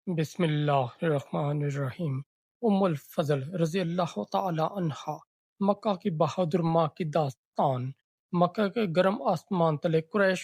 بسم اللہ الرحمن الرحیم۔ الفضل رضی اللہ تعالی عنہا، مکہ کی بہادر ماں کی داستان۔ مکہ کے گرم آسمان تلے قریش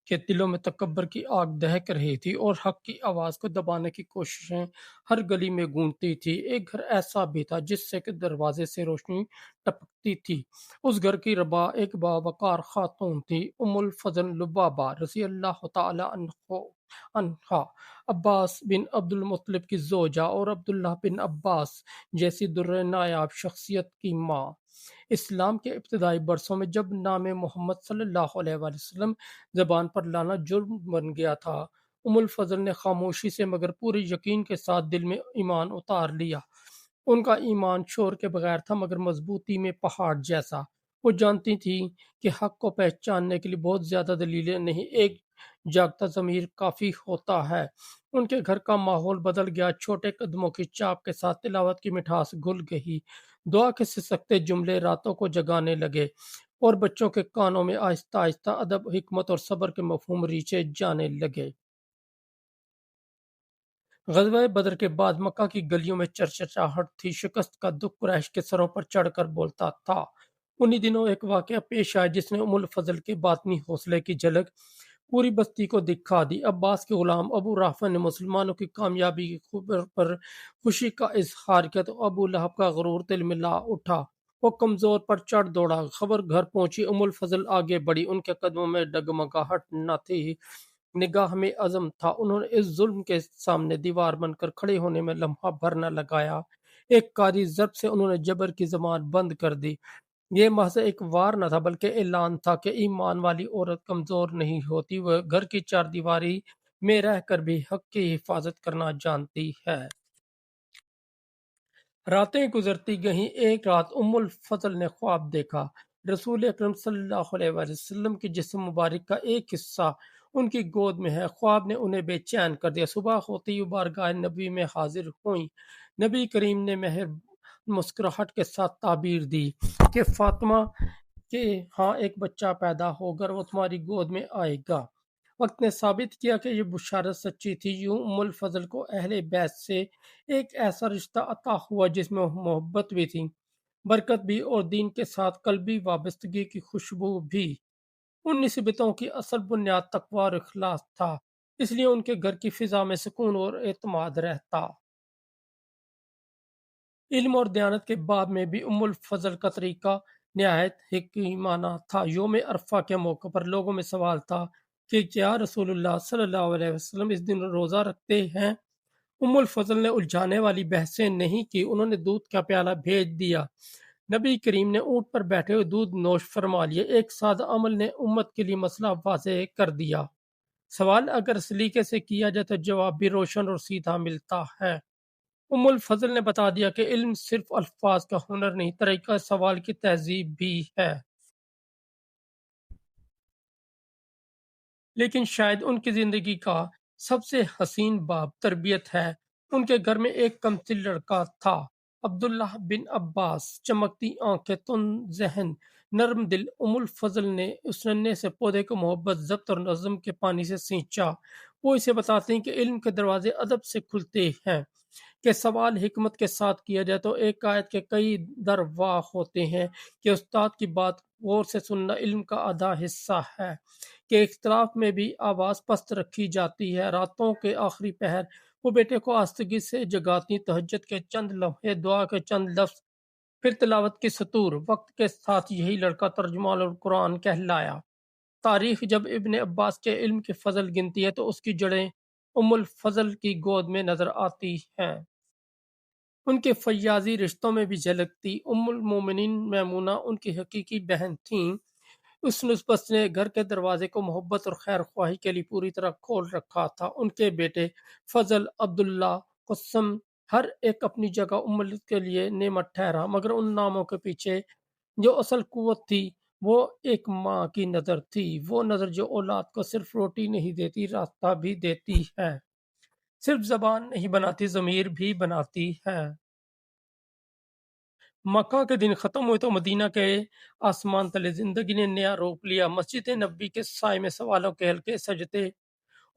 کے دلوں میں تکبر کی آگ دہک رہی تھی اور حق کی آواز کو دبانے کی کوششیں ہر گلی میں گونجتی تھی۔ ایک گھر ایسا بھی تھا جس سے کہ دروازے سے روشنی ٹپکتی تھی۔ اس گھر کی ربا ایک باوقار خاتون تھی، الفضل لبابہ رضی اللہ تعالی عنہا، عباس بن عبد المطلب کی زوجہ اور عبداللہ بن عباس جیسی در نایاب شخصیت کی ماں۔ اسلام کے ابتدائی برسوں میں جب نام محمد صلی اللہ علیہ وآلہ وسلم زبان پر لانا جرم بن گیا تھا، الفضل نے خاموشی سے مگر پورے یقین کے ساتھ دل میں ایمان اتار لیا۔ ان کا ایمان شور کے بغیر تھا مگر مضبوطی میں پہاڑ جیسا۔ وہ جانتی تھی کہ حق کو پہچاننے کے لیے بہت زیادہ دلیلیں نہیں، ایک جاگتا ضمیر کافی ہوتا ہے۔ ان کے گھر کا ماحول بدل گیا، چھوٹے قدموں کی چاپ کے ساتھ تلاوت کی مٹھاس گھل گئی، دعا کے سسکتے جملے راتوں کو جگانے لگے اور بچوں کے کانوں میں آہستہ آہستہ ادب، حکمت اور صبر کے مفہوم ریچے جانے لگے۔ غزوہ بدر کے بعد مکہ کی گلیوں میں چرچراہٹ تھی، شکست کا دکھ قریش کے سروں پر چڑھ کر بولتا تھا۔ انہی دنوں ایک واقعہ پیش آیا جس نے الفضل کے باطنی حوصلے کی جھلک پوری بستی کو دکھا دی۔ عباس کے غلام ابو رافع نے مسلمانوں کی کامیابی کی خبر پر خوشی کا اظہار کیا تو ابو لہب کا غرور دل میں لا اٹھا۔ وہ کمزور پر چڑھ دوڑا، خبر گھر پہنچی، الفضل آگے بڑھی، ان کے قدموں میں ڈگمگاہٹ نہ تھی، نگاہ میں عزم تھا۔ انہوں نے اس ظلم کے سامنے دیوار بن کر کھڑے ہونے میں لمحہ بھر نہ لگایا۔ ایک کاری ضرب سے انہوں نے جبر کی زبان بند کر دی۔ یہ محض ایک وار نہ تھا بلکہ اعلان تھا کہ ایمان والی عورت کمزور نہیں ہوتی، وہ گھر کی چار دیواری میں رہ کر بھی حق کی حفاظت کرنا جانتی ہے۔ راتیں گزرتی گئیں، ایک رات الفضل نے خواب دیکھا۔ رسول اکرم صلی اللہ علیہ وآلہ وسلم کے جسم مبارک کا ایک حصہ ان کی گود میں ہے۔ خواب نے انہیں بے چین کر دیا۔ صبح ہوتے ہی وہ بارگاہ نبی میں حاضر ہوئیں۔ نبی کریم نے مہر مسکراہٹ کے ساتھ تعبیر دی کہ فاطمہ کے ہاں ایک بچہ پیدا ہوگا، وہ تمہاری گود میں آئے گا۔ وقت نے ثابت کیا کہ یہ بشارت سچی تھی۔ یوں الفضل کو اہل بیت سے ایک ایسا رشتہ عطا ہوا جس میں محبت بھی تھی، برکت بھی، اور دین کے ساتھ قلبی وابستگی کی خوشبو بھی۔ ان نسبتوں کی اصل بنیاد تقوی اور اخلاص تھا، اس لیے ان کے گھر کی فضا میں سکون اور اعتماد رہتا۔ علم اور دیانت کے باب میں بھی الفضل کا طریقہ نہایت حکیمانہ تھا۔ یوم عرفہ کے موقع پر لوگوں میں سوال تھا کہ کیا رسول اللہ صلی اللہ علیہ وسلم اس دن روزہ رکھتے ہیں؟ الفضل نے الجھانے والی بحثیں نہیں کی، انہوں نے دودھ کا پیالہ بھیج دیا۔ نبی کریم نے اونٹ پر بیٹھے ہوئے دودھ نوش فرما لیا۔ ایک سادہ عمل نے امت کے لیے مسئلہ واضح کر دیا۔ سوال اگر سلیقے سے کیا جائے تو جواب بھی روشن اور سیدھا ملتا ہے۔ الفضل نے بتا دیا کہ علم صرف الفاظ کا ہنر نہیں، طریقہ سوال کی تہذیب بھی ہے۔ لیکن شاید ان کی زندگی کا سب سے حسین باب تربیت ہے۔ ان کے گھر میں ایک کمسن لڑکا تھا، عبداللہ بن عباس، چمکتی آنکھیں، تند ذہن، نرم دل۔ الفضل نے اس ننھے سے پودے کو محبت، ضبط اور نظم کے پانی سے سینچا۔ وہ اسے بتاتے ہیں کہ علم کے دروازے ادب سے کھلتے ہیں، کہ سوال حکمت کے ساتھ کیا جائے تو ایک آیت کے کئی در وا ہوتے ہیں، کہ استاد کی بات غور سے سننا علم کا آدھا حصہ ہے، کہ اختلاف میں بھی آواز پست رکھی جاتی ہے۔ راتوں کے آخری پہر وہ بیٹے کو آستگی سے جگاتی، تہجد کے چند لمحے، دعا کے چند لفظ، پھر تلاوت کی سطور۔ وقت کے ساتھ یہی لڑکا ترجمان القرآن کہلایا۔ تاریخ جب ابن عباس کے علم کے فضل گنتی ہے تو اس کی جڑیں الفضل کی گود میں نظر آتی ہیں۔ ان کے فیاضی رشتوں میں بھی جھلکتی۔ المومنین میمونہ ان کی حقیقی بہن تھیں۔ اس نسبت نے گھر کے دروازے کو محبت اور خیر خواہی کے لیے پوری طرح کھول رکھا تھا۔ ان کے بیٹے فضل، عبداللہ، قسم، ہر ایک اپنی جگہ امت کے لیے نعمت ٹھہرا، مگر ان ناموں کے پیچھے جو اصل قوت تھی وہ ایک ماں کی نظر تھی، وہ نظر جو اولاد کو صرف روٹی نہیں دیتی، راستہ بھی دیتی ہے، صرف زبان نہیں بناتی، ضمیر بھی بناتی ہے۔ مکہ کے دن ختم ہوئے تو مدینہ کے آسمان تلے زندگی نے نیا روپ لیا۔ مسجد نبی کے سائے میں سوالوں کے حلقے سجتے